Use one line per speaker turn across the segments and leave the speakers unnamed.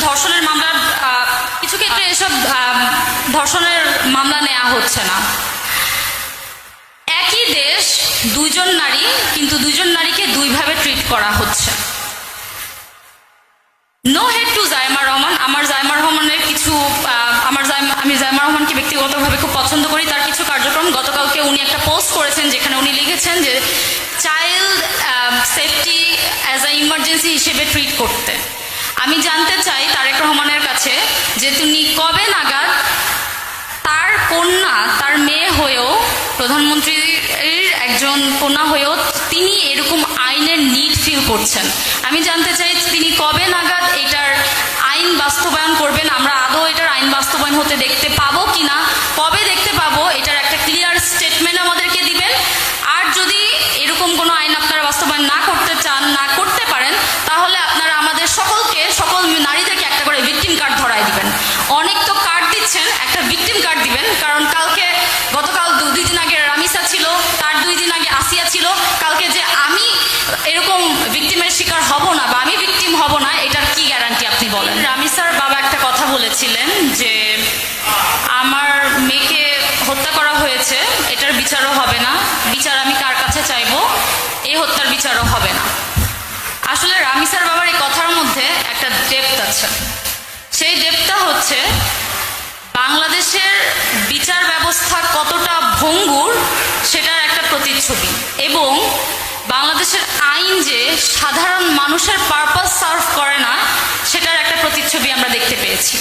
ধর্ষণের মামলা, কিছু ক্ষেত্রে এসব ধর্ষণের মামলা নেওয়া হচ্ছে না। একই দেশ, দুইজন নারী, কিন্তু দুইজন নারীকে দুইভাবে ট্রিট করা হচ্ছে। No head to Zaima Rahman. আমার জাইমা রহমানের কিছু আমি জাইমা রহমানকে ব্যক্তিগতভাবে খুব পছন্দ করি। তার কিছু কার্যক্রম, গতকালকে উনি একটা পোস্ট করেছেন যেখানে উনি লিখেছেন যে child safety as a emergency হিসেবে ট্রিট করতে। আমি জানতে চাই তারেক রহমানের কাছে যে তিনি কবে নাগাদ তার কন্যা, তার মেয়ে হয়েও, প্রধানমন্ত্রীর একজন কন্যা হয়েও তিনি এরকম আইনের নিড ফিল করছেন। আমি জানতে চাই তিনি কবে নাগাদ এটার আইন বাস্তবায়ন করবেন। আমরা আদৌ এটার আইন বাস্তবায়ন হতে দেখতে পাবো কিনা, কবে দেখতে পাবো, এটার একটা ক্লিয়ার স্টেটমেন্ট আমাদেরকে দিবেন। আর যদি এরকম কোনো আইন আপনারা বাস্তবায়ন না করতে চান, না করতে পারেন, তাহলে আপনারা আমাদের সকল নারীদেরকে একটা করে ভিকটিম কার্ড ধরায় দিবেন। অনেক তো কার্ড দিচ্ছেন, একটা ভিকটিম কার্ড দিবেন। কারণ গতকাল 2 দিন আগে রামিসা ছিল, তার 2 দিন আগে আসিয়া ছিল। কালকে যে আমি এরকম ভিকটিমের শিকার হব না বা আমি ভিকটিম হব না, এটার কি গ্যারান্টি আপনি বলেন? রামিসার বাবা একটা কথা বলেছিলেন যে আমার মেয়েকে হত্যা করা হয়েছে, এটার বিচারও হবে না। বিচার আমি কার কাছে চাইবো? এই হত্যার বিচারও হবে না। আসলে রামিসার বাবার এই কথার মধ্যে একটা ডেপথ আছে। সেই ডেপথটা হচ্ছে বাংলাদেশের বিচার ব্যবস্থা কতটা ভঙ্গুর সেটার একটা প্রতিচ্ছবি, এবং বাংলাদেশের আইন যে সাধারণ মানুষের পারপাস সার্ভ করে না সেটার একটা প্রতিচ্ছবি আমরা দেখতে পেয়েছি।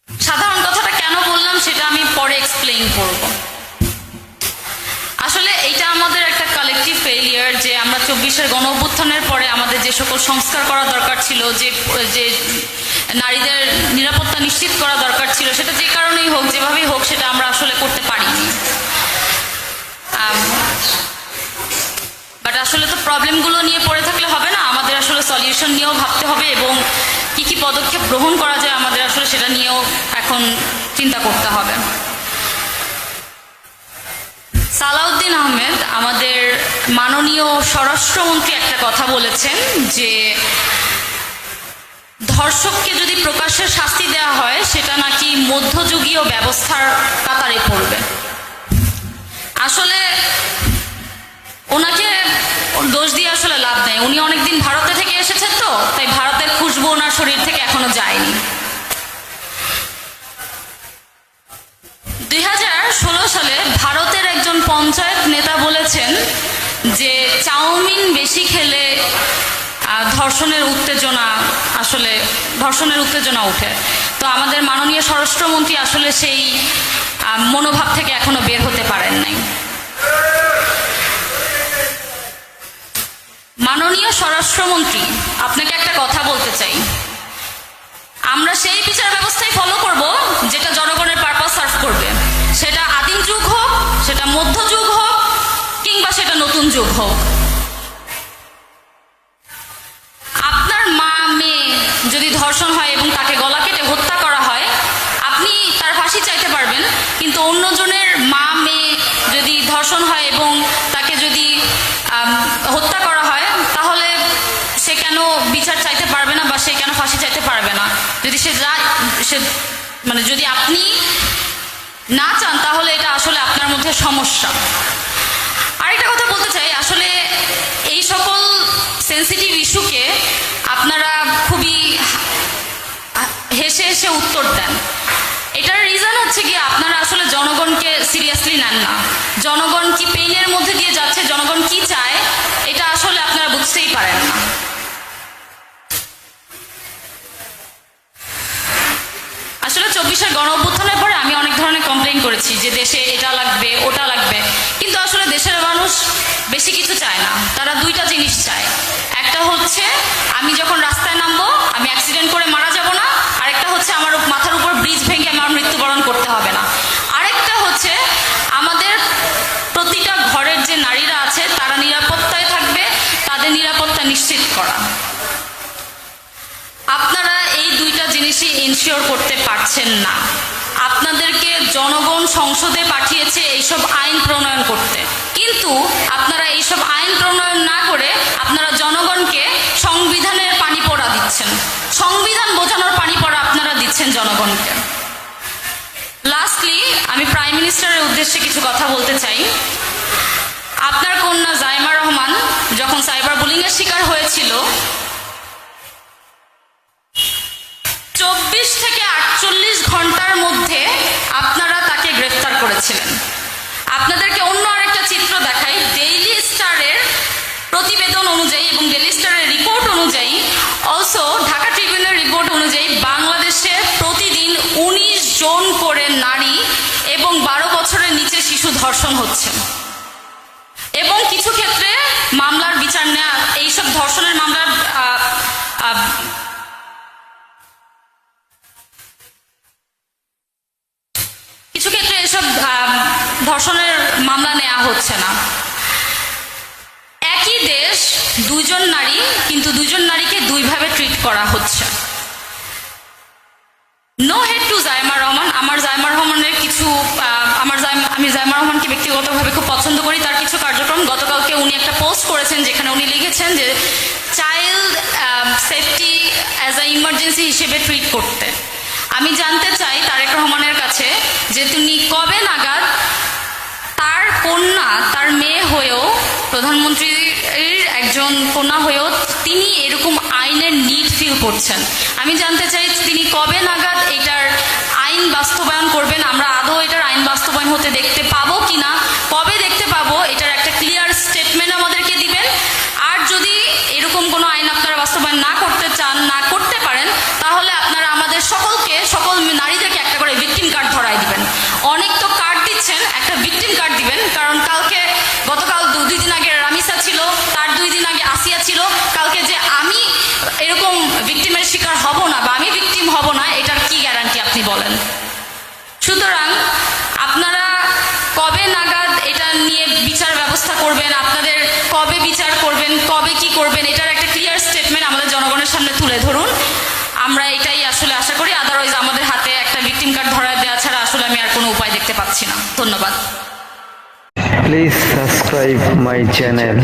সাধারণ কথাটা কেন বললাম সেটা আমি পরে এক্সপ্লেইন করব। আসলে এটা আমাদের একটা কালেকটিভ ফেইলিয়ার যে আমরা 24-এর গণঅভ্যুত্থানের পরে আমাদের যে সকল সংস্কার করা দরকার ছিল, যে নারীদের নিরাপত্তা নিশ্চিত করা দরকার ছিল, সেটা যে কারণেই হোক, যেভাবেই হোক, সেটা আমরা আসলে করতে পারিনি। বাট আসলে তো প্রবলেমগুলো নিয়ে পড়ে থাকলে হবে না, আমাদের আসলে সলিউশন নিয়েও ভাবতে হবে এবং কি কি পদক্ষেপ গ্রহণ করা যায় আমাদের আসলে সেটা নিয়েও এখন চিন্তা করতে হবে। সালাউদ্দিন আহমেদ, আমাদের মাননীয় স্বরাষ্ট্রমন্ত্রী, একটা কথা বলেছেন যে ধর্ষককে যদি প্রকাশ্যে শাস্তি দেওয়া হয় সেটা নাকি মধ্যযুগীয় ব্যবস্থার কাতারে পড়বে। আসলে ওনাকে দোষ দিয়ে আসলে লাভ নেই। উনি অনেকদিন ভারতে থেকে এসেছেন, তো তাই ভারতের খুশবু ওনার শরীর থেকে এখনো যায়নি। 2016 সালে ভারতের একজন পঞ্চায়েত নেতা বলেছেন যে চাউমিন বেশি খেলে ধর্ষণের উত্তেজনা ওঠে। তো আমাদের মাননীয় স্বরাষ্ট্রমন্ত্রী আসলে সেই মনোভাব থেকে এখনো বের হতে পারেন নাই। মাননীয় স্বরাষ্ট্রমন্ত্রী, আপনাকে একটা কথা বলতে চাই। আমরা সেই বিচার ব্যবস্থায় ফলো করব যেটা জনগণের পারপাস সার্ভ করবে, সেটা আদিম যুগ হোক, সেটা মধ্যযুগ হোক, কিংবা সেটা নতুন যুগ হোক। আপনার মা মেয়ে যদি ধর্ষণ হয় এবং তাকে গলা কেটে হত্যা করা হয়, আপনি তার ফাঁসি চাইতে পারবেন, কিন্তু অন্যজনের মা মেয়ে যদি ধর্ষণ হয় এবং তাকে যদি হত্যা করা হয়, তাহলে সে কেন বিচার চাইতে পারবে না বা সে কেন ফাঁসি চাইতে পারবে না? যদি যদি আপনি না চান, তাহলে এটা আসলে আপনার মধ্যে সমস্যা। আরেকটা কথা বলতে চাই, আসলে এই সকল সেন্সিটিভ ইস্যুকে আপনারা খুবই হেসে হেসে উত্তর দেন। এটার রিজন হচ্ছে কি, আপনারা আসলে জনগণকে সিরিয়াসলি নেন না। জনগণ কি পেইনের মধ্যে দিয়ে যাচ্ছে, জনগণ কি চায়, এটা আসলে আপনারা বুঝতেই পারেন না। আসলে 24-এর গণঅভ্যুত্থানের পরে আমি অনেক ধরনের কমপ্লেইন করেছি যে দেশে এটা লাগবে, ওটা লাগবে, কিন্তু আসলে দেশের মানুষ বেশি কিছু চায় না। তারা 2টা জিনিস চায়। একটা হচ্ছে আমি যখন রাস্তায় নামবো আমি অ্যাক্সিডেন্ট করে মারা যাব না, আরেকটা হচ্ছে আমার মাথার উপর ব্রিজ ভেঙে আমার মৃত্যুবরণ করতে হবে না, আরেকটা হচ্ছে আমাদের প্রতিটা ঘরের যে নারীরা আছে তারা নিরাপত্তায় থাকবে, তাদের নিরাপত্তা নিশ্চিত করা। আপনারা এই 2টা জিনিসই ইনশিওর করতে পারছেন না। আপনাদেরকে জনগণ সংসদে পাঠিয়েছে এইসব আইন প্রণয়ন করতে, কিন্তু আপনারা এই এইসব আইন প্রণয়ন না করে আপনারা জনগণকে সংবিধানের পানি পড়া দিচ্ছেন, সংবিধান বোঝানোর পানি পড়া আপনারা দিচ্ছেন জনগণকে। লাস্টলি আমি প্রাইম মিনিস্টারের উদ্দেশ্যে কিছু কথা বলতে চাই। আপনার কন্যা জাইমা রহমান যখন সাইবার বুলিংয়ের শিকার হয়েছিল 24 থেকে 48 ঘন্টার মধ্যে আপনারা তাকে গ্রেফতার করেছিলেন। আপনাদেরকে অন্য আরেকটা চিত্র দেখাই। ডেইলি স্টারের প্রতিবেদন অনুযায়ী এবং ডেইলি স্টারের রিপোর্ট অনুযায়ী, অলসো ঢাকা ট্রিবিউনের রিপোর্ট অনুযায়ী বাংলাদেশে প্রতিদিন 19 জন করে নারী এবং 12 বছরের নিচে শিশু ধর্ষণ হচ্ছে, এবং কিছু ক্ষেত্রে মামলার বিচার নেওয়া, এইসব ধর্ষণের মামলার কিছু ক্ষেত্রে এসব ধর্ষণের মামলা নেওয়া হচ্ছে না। একই দেশ, দুইজন নারী, কিন্তু দুইজন নারীকে দুইভাবে ট্রিট করা হচ্ছে। No head to Zaima Rahman. আমার জাইমা রহমানের কিছু আমি জাইমা রহমানকে ব্যক্তিগতভাবে খুব পছন্দ করি। তার কিছু কার্যক্রম, গতকালকে উনি একটা পোস্ট করেছেন যেখানে উনি লিখেছেন যে child safety as a emergency হিসেবে ট্রিট করতে। আমি জানতে চাই তারেক রহমানের কাছে যে তিনি কবে নাগাদ তার কন্যা, তার মেয়ে হয়েও, প্রধানমন্ত্রীর একজন কন্যা হয়েও তিনি এরকম আইনের নিড ফিল করছেন। আমি জানতে চাই তিনি কবে নাগাদ এটার আইন বাস্তবায়ন করবেন, আমরা আদৌ এটার আইন বাস্তবায়ন হতে দেখতে পাবো কিনা, কবে দেখতে পাবো, এটার একটা ক্লিয়ার স্টেটমেন্ট আমাদেরকে দিবেন। আর যদি এরকম কোনো আইন আপনারা বাস্তবায়ন না করতে চান, না করতে পারেন, তাহলে আপনারা আমাদের সকল নারীদেরকে একটা করে ভিকটিম কার্ড ধরাই দিবেন। অনেক তো কার্ড দিচ্ছেন, একটা ভিকটিম কার্ড দিবেন। কারণ গতকাল 2 দিন আগে রামিসা ছিল, তার 2 দিন আগে আসিয়া ছিল। কালকে যে আমি এরকম ভিকটিমের শিকার হব না বা আমি ভিকটিম হব না, এটার কি গ্যারান্টি আপনি বলেন? সুতরাং আপনারা কবে নাগাদ এটা নিয়ে বিচার ব্যবস্থা করবেন, আপনাদের কবে বিচার করবেন, কবে কি করবেন, এটার একটা ক্লিয়ার স্টেটমেন্ট আমাদের জনগণের সামনে তুলে ধরুন। আমরা এটাই আসলে আশা করি। আদারওয়াইজ আমাদের হাতে একটা ভিকটিম কার্ড ধরা দেওয়া ছাড়া আসলে আমি আর কোনো উপায় দেখতে পাচ্ছি না। ধন্যবাদ।
Please subscribe my channel.